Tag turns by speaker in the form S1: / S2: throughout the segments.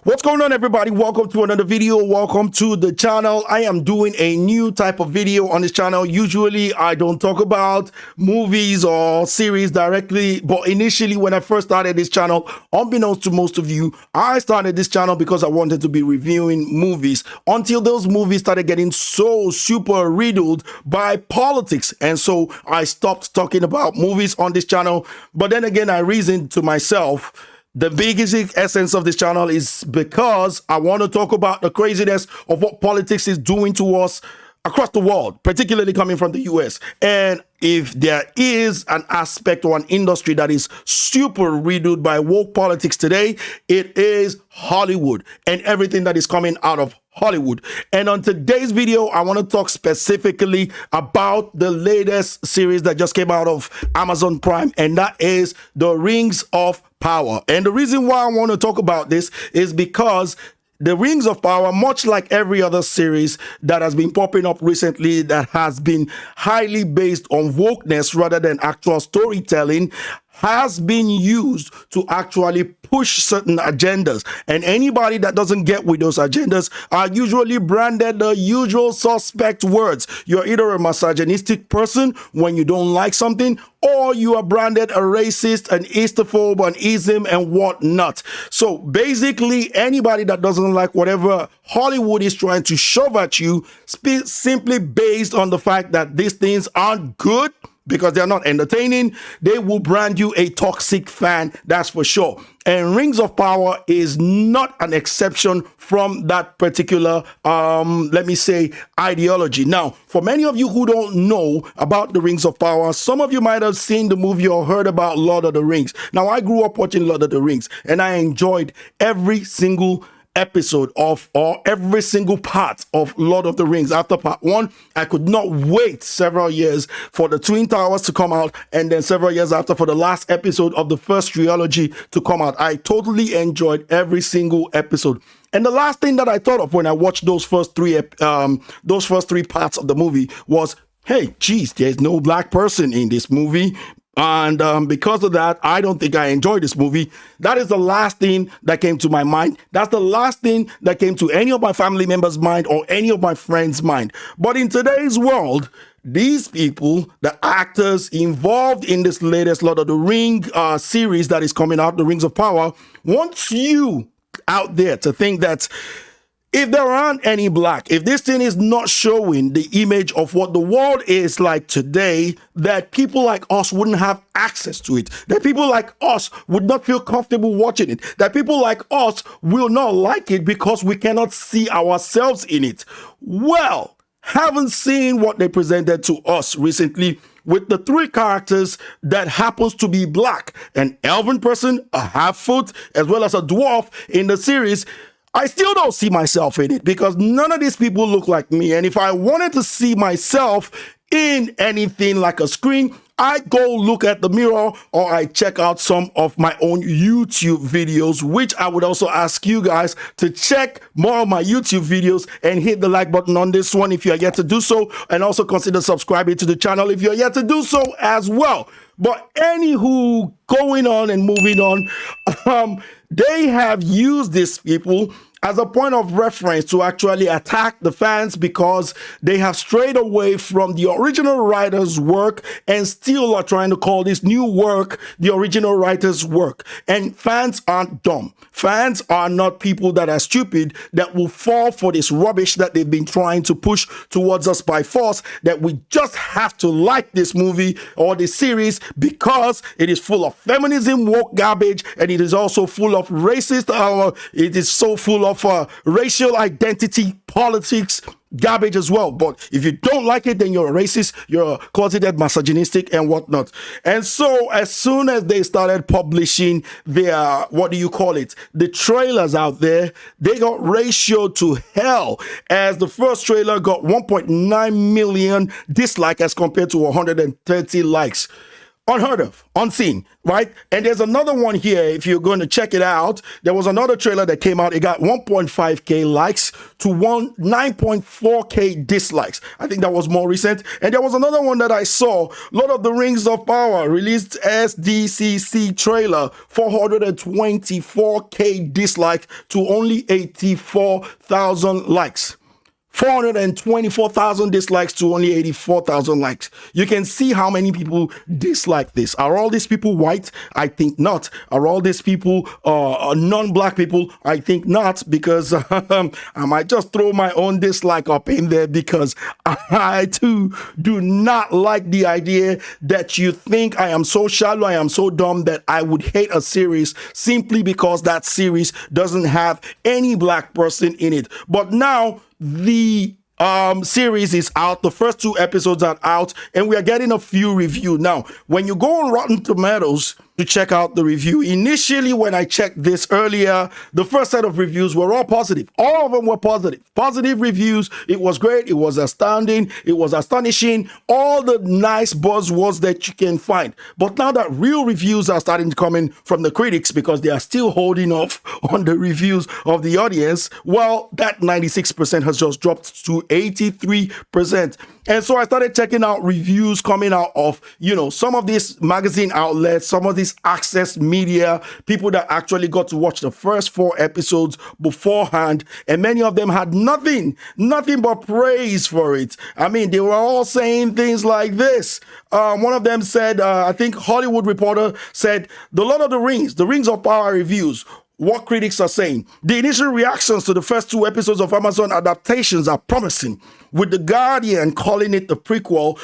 S1: What's going on, everybody? Welcome to another video. Welcome to the channel. I am doing a new type of video on this channel. Usually I don't talk about movies or series directly, but initially when I first started this channel, unbeknownst to most of you, I started this channel because I wanted to be reviewing movies until those movies started getting so super riddled by politics, and so I stopped talking about movies on this channel. But then again, I reasoned to myself, the biggest essence of this channel is because I want to talk about the craziness of what politics is doing to us across the world, particularly coming from the US. And if there is an aspect or an industry that is super riddled by woke politics today, it is Hollywood and everything that is coming out of Hollywood. And on today's video, I want to talk specifically about the latest series that just came out of Amazon Prime, and that is The Rings of Power. And the reason why I want to talk about this is because The Rings of Power, much like every other series that has been popping up recently that has been highly based on wokeness rather than actual storytelling, has been used to actually push certain agendas. And anybody that doesn't get with those agendas are usually branded the usual suspect words. You're either a misogynistic person when you don't like something, or you are branded a racist, an istophobe, an ism, and whatnot. So basically, anybody that doesn't like whatever Hollywood is trying to shove at you, simply based on the fact that these things aren't good, because they're not entertaining, they will brand you a toxic fan, that's for sure. And Rings of Power is not an exception from that particular, let me say, ideology. Now, for many of you who don't know about the Rings of Power, some of you might have seen the movie or heard about Lord of the Rings. Now, I grew up watching Lord of the Rings, and I enjoyed every single episode of, or every single part of Lord of the Rings. After part one, I could not wait several years for the Twin Towers to come out, and then several years after for the last episode of the first trilogy to come out. I totally enjoyed every single episode. And the last thing that I thought of when I watched those first three parts of the movie was, hey, geez, there's no black person in this movie. And because of that, I don't think I enjoyed this movie. That is the last thing that came to my mind. That's the last thing that came to any of my family members' mind or any of my friends' mind. But in today's world, these people, the actors involved in this latest Lord of the Rings series that is coming out, The Rings of Power, want you out there to think that if there aren't any black, if this thing is not showing the image of what the world is like today, that people like us wouldn't have access to it, that people like us would not feel comfortable watching it, that people like us will not like it because we cannot see ourselves in it. Well, haven't seen what they presented to us recently with the three characters that happens to be black, an elven person, a half-foot, as well as a dwarf in the series. I still don't see myself in it because none of these people look like me. And if I wanted to see myself in anything like a screen, I go look at the mirror or I check out some of my own YouTube videos, which I would also ask you guys to check more of my YouTube videos and hit the like button on this one if you are yet to do so. And also consider subscribing to the channel if you're yet to do so as well. But anywho, going on and moving on, they have used these people as a point of reference to actually attack the fans because they have strayed away from the original writer's work and still are trying to call this new work the original writer's work. And fans aren't dumb. Fans are not people that are stupid that will fall for this rubbish that they've been trying to push towards us by force, that we just have to like this movie or this series because it is full of feminism, woke garbage, and it is also full of racist, it is so full of racial identity politics garbage as well. But if you don't like it, then you're a racist, you're closeted misogynistic and whatnot. And so as soon as they started publishing their, what do you call it, the trailers out there, they got ratioed to hell, as the first trailer got 1.9 million dislikes as compared to 130 likes. unheard of, unseen, right? And there's another one here. If you're going to check it out, there was another trailer that came out. It got 1.5K likes to 9.4K dislikes. I think that was more recent. And there was another one that I saw, Lord of the Rings of Power, released SDCC trailer, 424K dislikes to only 84,000 likes. 424,000 dislikes to only 84,000 likes. You can see how many people dislike this. Are all these people white? I think not. Are all these people non-black people? I think not, because I might just throw my own dislike up in there, because I too do not like the idea that you think I am so shallow, I am so dumb that I would hate a series simply because that series doesn't have any black person in it. But now the series is out. The first 2 episodes are out, and we are getting a few reviews. Now, when you go on Rotten Tomatoes to check out the review, initially when I checked this earlier, the first set of reviews were all positive. All of them were positive. Positive reviews. It was great. It was astounding. It was astonishing. All the nice buzzwords that you can find. But now that real reviews are starting to come in from the critics, because they are still holding off on the reviews of the audience, well, that 96% has just dropped to 83%. And so I started checking out reviews coming out of, some of these magazine outlets, some of these access media, people that actually got to watch the first 4 episodes beforehand. And many of them had nothing but praise for it. I mean, they were all saying things like this. One of them said, I think Hollywood Reporter said, The Lord of the Rings of Power reviews. What critics are saying. The initial reactions to the first 2 episodes of Amazon adaptations are promising, with The Guardian calling the prequel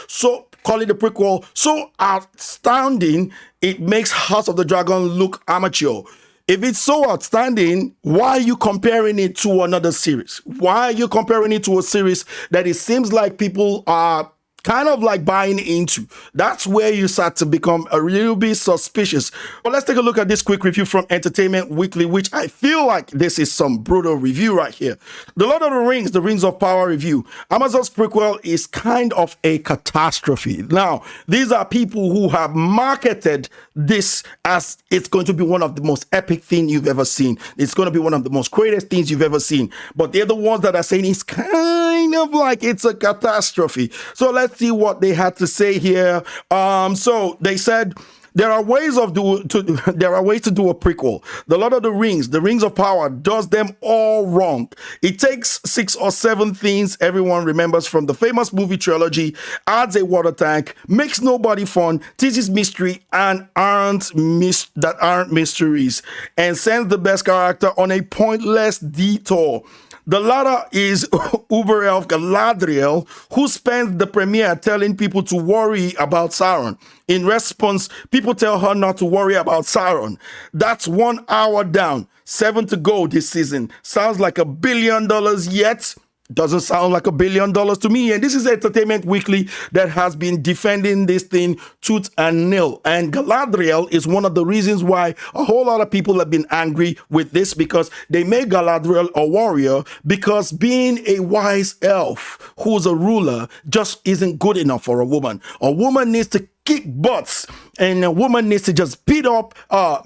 S1: so outstanding it makes House of the Dragon look amateur. If it's so outstanding, why are you comparing it to another series? Why are you comparing it to a series that it seems like people are kind of like buying into? That's where you start to become a little bit suspicious. But let's take a look at this quick review from Entertainment Weekly, which I feel like this is some brutal review right here. The Lord of the Rings of Power review. Amazon's prequel is kind of a catastrophe. Now, these are people who have marketed this as it's going to be one of the most epic things you've ever seen. It's going to be one of the most greatest things you've ever seen. But they're the ones that are saying it's kind of like it's a catastrophe. So let's see what they had to say here. So they said there are ways to do a prequel. The Lord of the Rings of Power does them all wrong. It takes 6 or 7 things everyone remembers from the famous movie trilogy, adds a water tank, makes nobody fun, teaches mystery and aren't mysteries, and sends the best character on a pointless detour. The latter is Uber elf Galadriel, who spends the premiere telling people to worry about Sauron. In response, people tell her not to worry about Sauron. That's 1 hour down, 7 to go this season. Sounds like $1 billion yet. Doesn't sound like $1 billion to me. And this is Entertainment Weekly that has been defending this thing tooth and nail. And Galadriel is one of the reasons why a whole lot of people have been angry with this, because they made Galadriel a warrior, because being a wise elf who's a ruler just isn't good enough for a woman. A woman needs to kick butts, and a woman needs to just beat up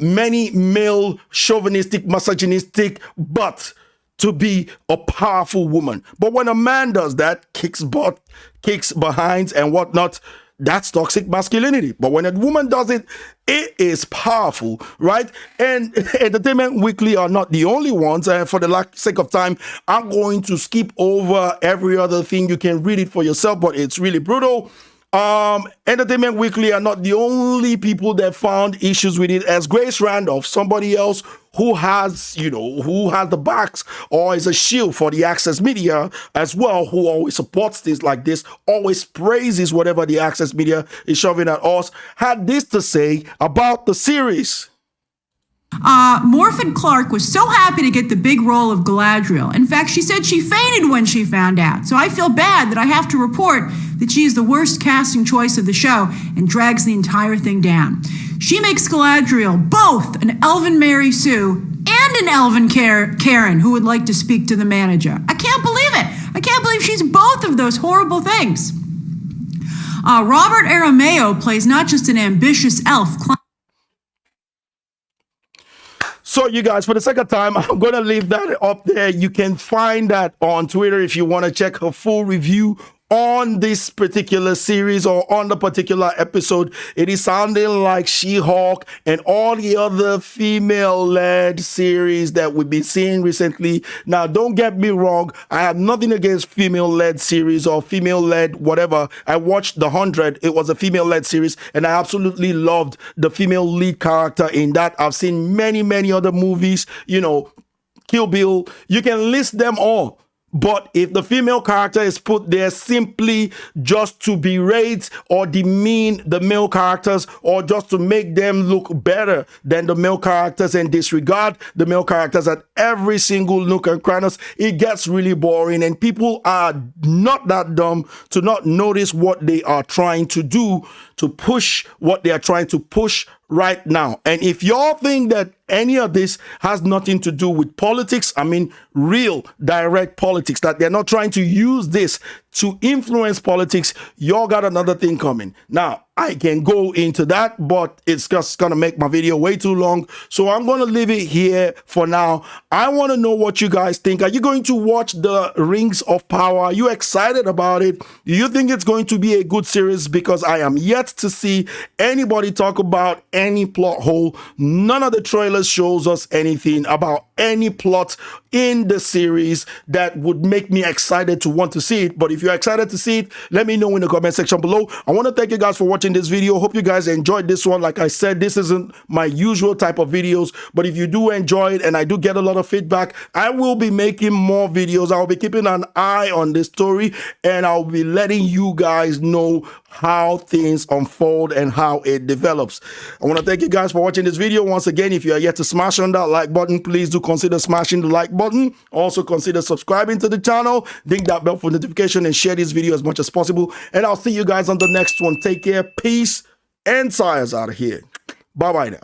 S1: many male chauvinistic, misogynistic butts to be a powerful woman. But when a man does that, kicks butt, kicks behinds and whatnot, that's toxic masculinity. But when a woman does it, it is powerful, right? And Entertainment Weekly are not the only ones. And for the sake of time, I'm going to skip over every other thing. You can read it for yourself, but it's really brutal. Entertainment Weekly are not the only people that found issues with it, as Grace Randolph, somebody else who has, who has the backs or is a shield for the access media as well, who always supports things like this, always praises whatever the access media is shoving at us, had this to say about the series.
S2: Morfydd Clark was so happy to get the big role of Galadriel. In fact, she said she fainted when she found out. So I feel bad that I have to report that she is the worst casting choice of the show and drags the entire thing down. She makes Galadriel both an elven Mary Sue and an elven Karen who would like to speak to the manager. I can't believe it. I can't believe she's both of those horrible things. Robert Aramayo plays not just an ambitious elf.
S1: So you guys, for the second time, I'm going to leave that up there. You can find that on Twitter if you want to check her full review on this particular series or on the particular episode. It is sounding like She-Hulk and all the other female-led series that we've been seeing recently. Now, don't get me wrong. I have nothing against female-led series or female-led whatever. I watched The 100. It was a female-led series, and I absolutely loved the female lead character in that. I've seen many, many other movies, you know, Kill Bill. You can list them all. But if the female character is put there simply just to berate or demean the male characters or just to make them look better than the male characters and disregard the male characters at every single nook and cranny, it gets really boring, and people are not that dumb to not notice what they are trying to do to push what they are trying to push right now. And if y'all think that any of this has nothing to do with politics, I mean real direct politics, that they're not trying to use this to influence politics, y'all got another thing coming. Now, I can go into that, but it's just gonna make my video way too long, so I'm gonna leave it here for now. I want to know what you guys think. Are you going to watch the Rings of Power? Are you excited about it? Do you think it's going to be a good series? Because I am yet to see anybody talk about any plot hole. None of the trailers shows us anything about any plot in the series that would make me excited to want to see it. But if you're excited to see it, let me know in the comment section below. I want to thank you guys for watching this video. Hope you guys enjoyed this one. Like I said, this isn't my usual type of videos, but if you do enjoy it and I do get a lot of feedback, I will be making more videos. I'll be keeping an eye on this story, and I'll be letting you guys know how things unfold and how it develops. I want to thank you guys for watching this video. Once again, if you are yet to smash on that like button, please do consider smashing the like button. Also consider subscribing to the channel, ding that bell for notification, and share this video as much as possible. And I'll see you guys on the next one. Take care, peace, and science out of here. Bye bye now.